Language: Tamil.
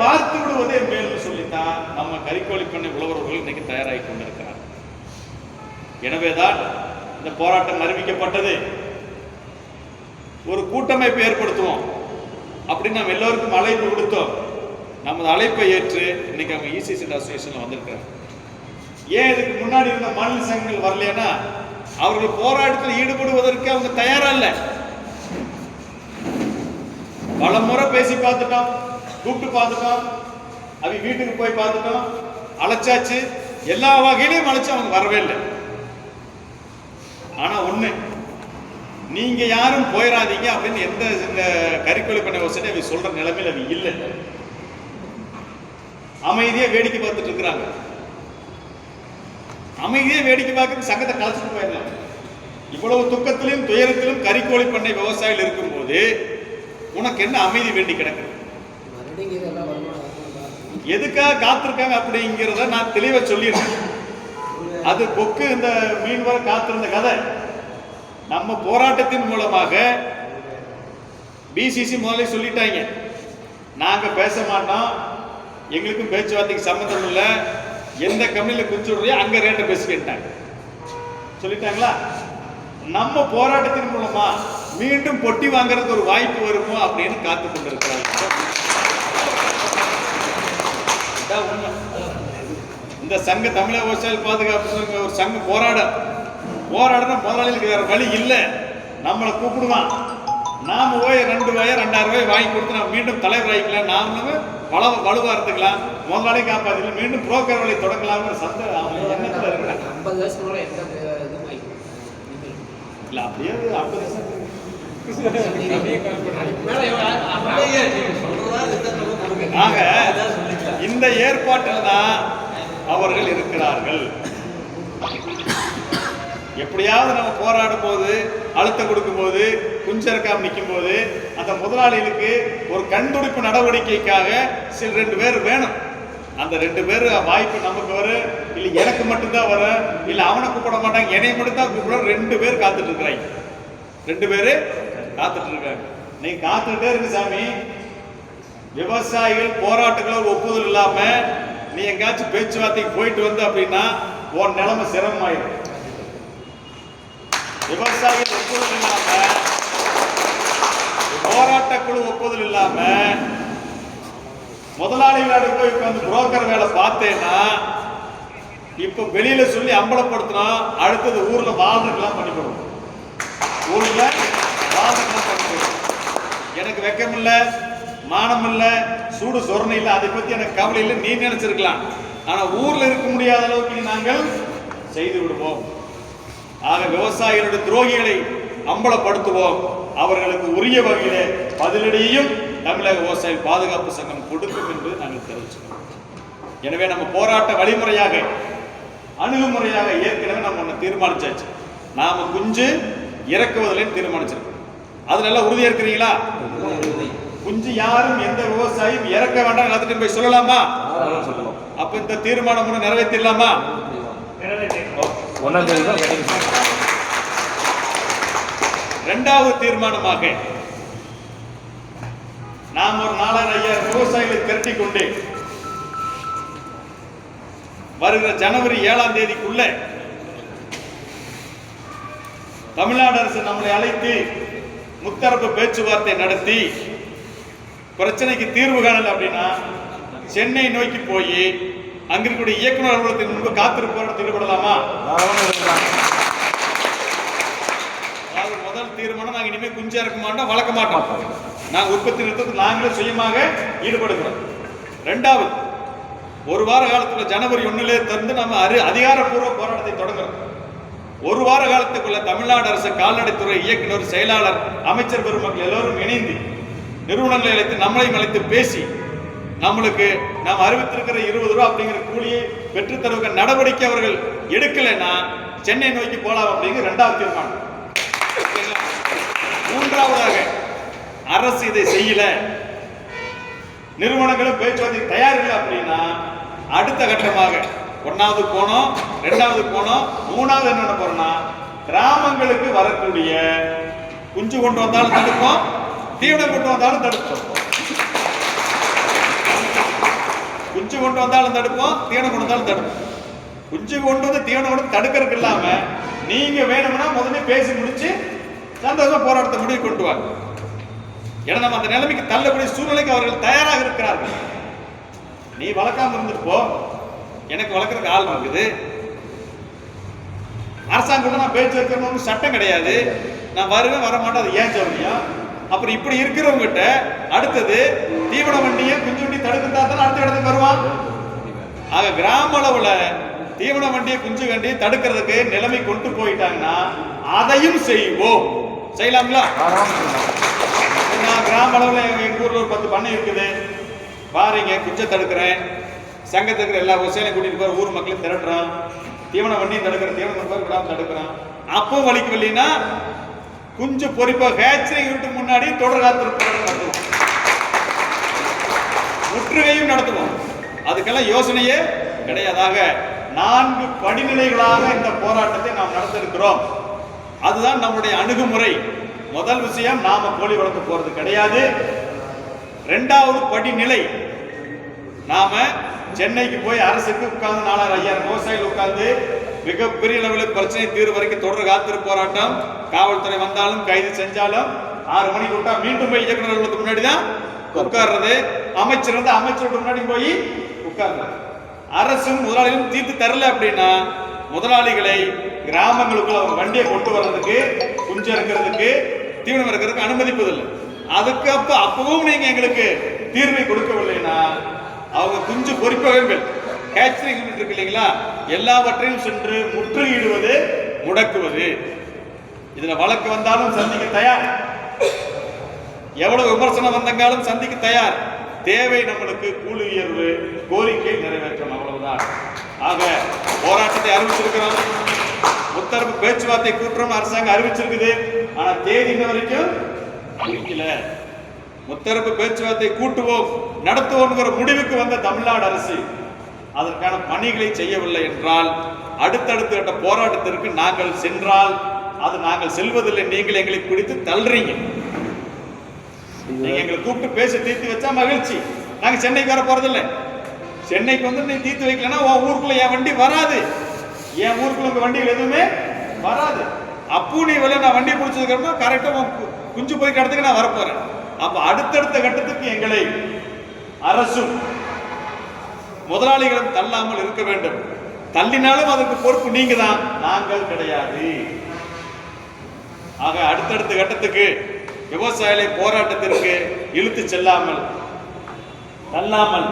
பார்த்து விடுவதே மேலும் சொல்லித்தான் நம்ம கறிக்கோழி பண்ணை உழவர்கள் இன்னைக்கு தயாராகி கொண்டிருக்கிறார். எனவேதான் இந்த போராட்டம் அறிவிக்கப்பட்டது. ஒரு கூட்டமைப்பு ஏற்படுத்துவோம் அப்படின்னு நம்ம எல்லோருக்கும் அழைப்பு கொடுத்தோம். நமது அழைப்பை ஏற்று இன்னைக்கு அவங்க இசிசி அசோசியேஷன்ல வந்திருக்கிறார். ஏன் இதுக்கு முன்னாடி இருந்த மாநில சங்கங்கள் வரலைன்னா அவர்கள் போராட்டத்தில் ஈடுபடுவதற்கு அவங்க தயாரா இல்லை. பல முறை பேசி பார்த்துட்டோம், கூப்பிட்டு பார்த்துட்டோம், அவங்க வீட்டுக்கு போய் பார்த்துட்டோம், அழைச்சாச்சு, எல்லா வகையிலையும் அழைச்சு அவங்க வரவே இல்லை. ஆனா ஒண்ணு, நீங்க யாரும் போயிடாதீங்க அப்படின்னு எந்த இந்த கறிக்கோழி பண்ணை வசதி அவங்க சொல்ற நிலைமையில அவங்க இல்லை. அமைதியா வேடிக்கை பார்த்துட்டு இருக்கிறாங்க. அமைதியா வேடிக்கை பார்க்கறது சங்கத்தை கலைச்சிட்டு போயிடலாம். இவ்வளவு துக்கத்திலும் துயரத்திலும் கறிக்கோழி பண்ணை விவசாயிகள் இருக்கும்போது உனக்கு என்ன அமைதி வேண்டி கிடக்கு? எதுக்காக காத்திருக்காங்க அப்படிங்கிறத நான் தெளிவா சொல்லியிருக்கேன். அது கொக்கு இந்த மீன் வர காத்திருந்த கதை. நம்ம போராட்டத்தின் மூலமாக பிசிசி முதல்ல சொல்லிட்டாங்க, நாங்க பேச மாட்டோம், எங்களுக்கும் பேச்சுவார்த்தைக்கு சம்மந்தம் இல்லை, எந்த கம்பெனியில் குஞ்சு விடுறியோ அங்க ரேட்டை பேசிக்கிட்டாங்க சொல்லிட்டாங்களா. நம்ம போராட்டத்தின் மூலமா மீண்டும் பொட்டி வாங்குறதுக்கு ஒரு வாய்ப்பு வருமோ அப்படின்னு காத்து கொண்டிருக்கிறாங்க. இந்த சங்க தமிழக விவசாயிகள் பாதுகாப்பு ஒரு சங்கம் போராடுற முதலாளிகளுக்கு வேற வழி இல்லை. நம்மளை கூப்பிடுவான், நாம போய் 2,000 ரூபாய் வாங்கி கொடுத்து நம்ம மீண்டும் தலைவர் ஆகிக்கலாம், நாமளும் வலுவா இருந்துக்கலாம், முதலாளி காப்பாற்றிக்கலாம், மீண்டும் புரோக்கர் வேலை தொடங்கலாம்னு எண்ணத்துல இருக்கிறாங்க. 50 வருஷம் இல்ல அப்படியே 50 வருஷம் ஆக இந்த ஏற்பாட்டில் தான் அவர்கள் இருக்கிறார்கள். எப்படியாவது நம்ம போராடும் போது, அழுத்தம் கொடுக்கும் போது, குஞ்சரக்காம நிற்கும் போது அந்த முதலாளிகளுக்கு ஒரு கண்துடிப்பு நடவடிக்கைக்காக சில 2 பேர் வேணும். அந்த 2 பேர் வாய்ப்பு நமக்கு வரும், இல்லை எனக்கு மட்டும்தான் வரும், இல்லை அவனை கூப்பிட மாட்டாங்க, என்னை மட்டும் தான் கூப்பிட 2 பேர் காத்துட்டு இருக்கிறாங்க. 2 பேர் காத்துட்டு இருக்காங்க. நீங்க காத்துட்டே இருக்கு சாமி. விவசாயிகள் போராட்டங்களோட ஒப்புதல் இல்லாம நீ எங்காச்சும் பேச்சுவார்த்தைக்கு போயிட்டு வந்த அப்படின்னா உன் நிலைமை சிரமமாயிடும். விவசாயிகள் ஒப்புதல் இல்லாம, போராட்ட குழு ஒப்புதல் இல்லாம முதலாளிகளோட போய் உட்கார்ந்து புரோக்கர் வேலை பார்த்தேன்னா இப்ப வெளியில சொல்லி அம்பலப்படுத்தினா அடுத்தது ஊர்ல வாழ்றதுக்கெல்லாம் பண்ணி போடுவோம். ஊர்ல வாழ்றதுக்கெல்லாம் பண்ணி போடுவோம். எனக்கு வெக்கம் இல்லை, மானம் இல்லை, சூடு சொரணை இல்லை, அதை பத்தி எனக்கு கவலை இல்லை, நீ நினைச்சிருக்கலாம். ஆனா ஊர்ல இருக்க முடியாத அளவுக்கு நாங்கள் செய்து விடுவோம். ஆக விவசாயிகளுடைய துரோகிகளை அம்பலப்படுத்துவோம். அவர்களுக்கு உரிய வகையிலே பதிலடியையும் தமிழக விவசாய பாதுகாப்பு சங்கம் கொடுக்கும் என்று நாங்கள் தெரிவிச்சுக்கிறோம். எனவே நம்ம போராட்ட வழிமுறையாக, அணுகுமுறையாக ஏற்கனவே நம்ம ஒன்று தீர்மானிச்சாச்சு. நாம குஞ்சு இறக்குவதிலே தீர்மானிச்சிருக்கோம். அதுல எல்லாம் உறுதியா இருக்கிறீங்களா? குஞ்சு யாரும் எந்த விவசாயியும் இறக்க வேண்டாம் எல்லாத்திட்டும் போய் சொல்லலாமா? அப்ப இந்த தீர்மானம் நிறைவேற்றிடலாமா? இரண்டாவது தீர்மானமாக நாம் ஒரு 4,500 விவசாயிகளை திரட்டிக் கொண்டு வருகிற ஜனவரி 7ஆம் தேதிக்குள்ள தமிழ்நாடு அரசு நம்மளை அழைத்து முத்தரப்பு பேச்சுவார்த்தை நடத்தி பிரச்சனைக்கு தீர்வு காணல அப்படின்னா சென்னை நோக்கி போய் அங்கிருக்கக்கூடிய இயக்குநர் அலுவலகத்தின் முன்பு காத்திருப்பு போராட்டத்தில் ஈடுபடலாமா? அதாவது முதல் தீர்மானம், நாங்கள் இனிமேல் குஞ்சு இறக்க மாட்டோம், வளர்க்க மாட்டோம், நாங்கள் உற்பத்தி நிறுத்தத்துக்கு நாங்களே சுயமாக ஈடுபடுகிறோம். இரண்டாவது, ஒரு வார காலத்துல ஜனவரி 1 திறந்து நம்ம அதிகாரப்பூர்வ போராட்டத்தை தொடங்குறோம். ஒரு வார காலத்துக்குள்ள தமிழ்நாடு அரசு கால்நடைத்துறை இயக்குநர், செயலாளர், அமைச்சர் பெருமக்கள் எல்லோரும் இணைந்து நிறுவனங்களை அழைத்து நம்மளையும் அழைத்து பேசி நம்மளுக்கு நாம் அறிவித்திருக்கிற 20 ரூபா அப்படிங்கிற கூலியை பெற்றுத்தருவ நடவடிக்கை அவர்கள் எடுக்கலைன்னா சென்னை நோக்கி போலாம் அப்படிங்கிற 2வது தீர்மானம். மூன்றாவதாக, அரசு இதை செய்யல, நிறுவனங்களும் பேச்சுவார்த்தை தயாரில்லை அப்படின்னா அடுத்த கட்டமாக 1வது கோணம், 2வது கோணம், 3வது என்ன போறோம்னா கிராமங்களுக்கு வரக்கூடிய குஞ்சு கொண்டு வந்தாலும் தடுப்போம், தீவனம் கொண்டு வந்தாலும் தடுப்போம். குஞ்சு கொண்டு வந்தாலும் தடுப்போம், தீவனம் கொண்டு வந்தாலும் தடுப்போம். குஞ்சு கொண்டு வந்து தீவனம் கொண்டு தடுக்கிறதுக்கு இல்லாம நீங்க வேணும்னா முதல்ல பேசி முடிச்சு சந்தோஷமா போராட்டத்தை முடிவு கொண்டு வாங்க. ஏன்னா நம்ம அந்த நிலைமைக்கு தள்ளக்கூடிய சூழ்நிலைக்கு அவர்கள் தயாராக இருக்கிறார்கள். நீ வளர்க்காம இருந்துப்போ, எனக்கு வளர்க்கறதுக்கு ஆள் இருக்குது. அரசாங்கம் நான் பேச்சு வைக்கணும்னு சட்டம் கிடையாது. நான் வருவேன் வர மாட்டேன், அது ஏன் சொல்றியா? அப்புறம் இப்படி இருக்கிறவங்கிட்ட அடுத்தது தீவன வண்டியை குஞ்சு வண்டி தடுக்கிறதா தான் அடுத்த இடத்துக்கு வருவான். ஆக கிராம அளவுல தீவன வண்டியை குஞ்சு வண்டி தடுக்கிறதுக்கு நிலைமை கொண்டு போயிட்டாங்கன்னா அதையும் செய்வோம். செய்யலாங்களா? நான் கிராம அளவுல எங்க ஊர்ல ஒரு 10 பண்ணை இருக்குது. பாருங்க, குஞ்சை தடுக்கிறேன், சங்கத்துக்கு எல்லா விவசாயியும் கூட்டிட்டு போற ஊர் மக்களையும் திரட்டுறான், தீவன வண்டியும் தடுக்கிறேன், தீவன விடாம தடுக்கிறான். அப்போ வலிக்கவில்லைன்னா குஞ்சு பொறிப்பா ஹேச்சரிங் யூனிட்டுக்கு முன்னாடி தொடர் காத்திருப்பு நடத்துவோம், முற்றுகையும் நடத்துவோம். அதுக்கெல்லாம் யோசனையே கிடையாதாக 4 படிநிலைகளாக இந்த போராட்டத்தை நாம் நடத்திருக்கிறோம். அதுதான் நம்முடைய அணுகுமுறை. முதல் விஷயம், நாம கோழி வளர்க்க போறது கிடையாது. 2வது படிநிலை, நாம சென்னைக்கு போய் அரசுக்கு உட்கார்ந்து 4000-5000 விவசாயிகள் உட்கார்ந்து மிகப்பெரிய அளவில் பிரச்சனை தீர்வு வரைக்கும் தொடர் காத்திருப்பு போராட்டம். காவல்துறை வந்தாலும் கைது செஞ்சாலும் 6 மணிக்கு விட்டா மீண்டும் போய் இயக்குநர் அலுவலகத்துக்கு முன்னாடி தான் உட்கார்றது. அமைச்சர் வந்து அமைச்சருக்கு முன்னாடி போய் உட்கார்றது. அரசும் முதலாளிகளும் தீர்த்து தரல அப்படின்னா முதலாளிகளை கிராமங்களுக்குள்ள அவங்க வண்டியை கொண்டு வர்றதுக்கு, குஞ்சு இருக்கிறதுக்கு, தீவனம் இருக்கிறதுக்கு அனுமதிப்பதில்லை. அதுக்கு அப்பவும் நீங்க எங்களுக்கு தீர்வை கொடுக்கவில்லைன்னா அவங்க குஞ்சு பொறிப்பகங்கள் ஹேச்சரிங் யூனிட் இருக்கு இல்லைங்களா, எல்லாவற்றையும் சென்று முற்றுகையிடுவது, முடக்குவது. இதுல வழக்கு வந்தாலும் சந்திக்க தயார், எவ்வளவு விமர்சனம் வந்தாலும் சந்திக்க தயார். தேவை நம்மளுக்கு கூலி உயர்வு, கோரிக்கை நிறைவேற்றணும், அவ்வளவுதான். ஆக போராட்டத்தை அறிவிச்சிருக்கிறோம். முத்தரப்பு பேச்சுவார்த்தை கூட்டுறோம் அரசாங்கம் அறிவிச்சிருக்குது. ஆனா தேதி இன்ன வரைக்கும் அறிவிக்கல. முத்தரப்பு பேச்சுவார்த்தை கூட்டுவோம், நடத்துவோம்ங்கிற முடிவுக்கு வந்த தமிழ்நாடு அரசு அதற்கான பணிகளை செய்யவில்லை என்றால் அடுத்தடுத்த கட்ட போராட்டத்திற்கு நாங்கள் சென்றால் அது நாங்கள் செல்வதில்லை. நீங்கள் எங்களை பிடித்து தள்ளுறீங்க. நீங்க எங்களை கூப்பிட்டு பேச தீர்த்து வச்சா மகிழ்ச்சி. நாங்க சென்னைக்கு வர போறதில்லை. சென்னைக்கு வந்து நீ தீர்த்து வைக்கலன்னா உன் ஊருக்குள்ள என் வண்டி வராது, என் ஊருக்குள்ள உங்க வண்டிகள் எதுவுமே வராது. அப்போ நீ வெளில நான் வண்டி பிடிச்சதுக்கு கரெக்டா குஞ்சு போய் கடத்துக்கு நான் வரப்போறேன். அப்ப அடுத்தடுத்த கட்டத்துக்கு எங்களை அரசும் முதலாளிகளும் தள்ளாமல் இருக்க வேண்டும். தள்ளினாலும் அதற்கு பொறுப்பு நீங்க தான், நாங்கள் கிடையாது. ஆக அடுத்தடுத்த கட்டத்துக்கு விவசாயிகளை போராட்டத்திற்கு இழுத்து செல்லாமல், தள்ளாமல்